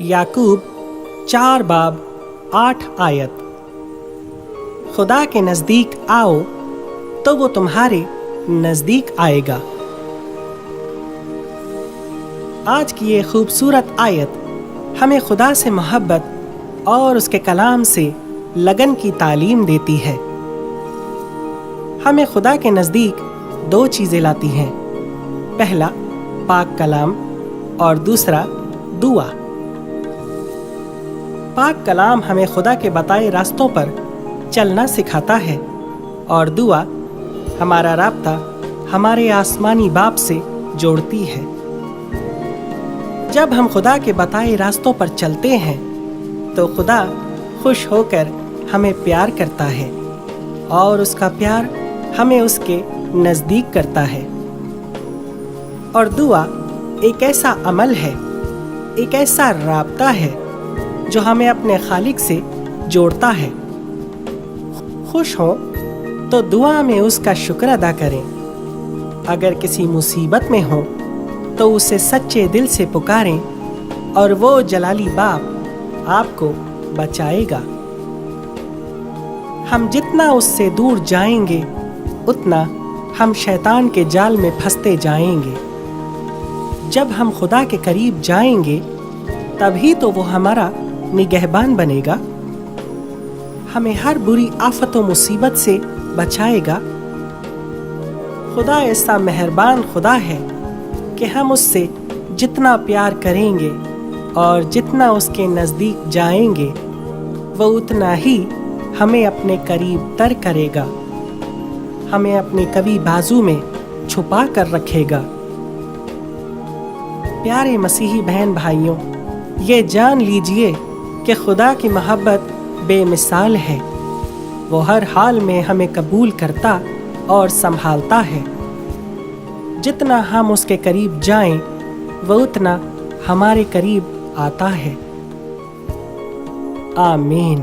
याकूब 4 बाब 8 आयत। खुदा के नज़दीक आओ तो वो तुम्हारे नज़दीक आएगा। आज की ये खूबसूरत आयत हमें खुदा से मोहब्बत और उसके कलाम से लगन की तालीम देती है। हमें खुदा के नज़दीक 2 चीज़ें लाती हैं, पहला पाक कलाम और दूसरा दुआ। पाक कलाम हमें खुदा के बताए रास्तों पर चलना सिखाता है और दुआ हमारा राब्ता हमारे आसमानी बाप से जोड़ती है। जब हम खुदा के बताए रास्तों पर चलते हैं तो खुदा खुश होकर हमें प्यार करता है और उसका प्यार हमें उसके नज़दीक करता है। और दुआ एक ऐसा अमल है, एक ऐसा राब्ता है जो हमें अपने खालिक से जोड़ता है। खुश हों तो दुआ में उसका शुक्र अदा करें। अगर किसी मुसीबत में हो तो उसे सच्चे दिल से पुकारें और वो जलाली बाप आपको बचाएगा। हम जितना उससे दूर जाएंगे उतना हम शैतान के जाल में फंसते जाएंगे। जब हम खुदा के करीब जाएंगे तभी तो वो हमारा निगहबान बनेगा, हमें हर बुरी आफत व मुसीबत से बचाएगा। खुदा ऐसा मेहरबान खुदा है कि हम उससे जितना प्यार करेंगे और जितना उसके नज़दीक जाएंगे वो उतना ही हमें अपने करीब तर करेगा, हमें अपने कवी बाजू में छुपा कर रखेगा। प्यारे मसीही बहन भाइयों, ये जान लीजिए कि खुदा की मोहब्बत बेमिसाल है। वो हर हाल में हमें कबूल करता और संभालता है। जितना हम उसके करीब जाएं, वो उतना हमारे करीब आता है। आमीन।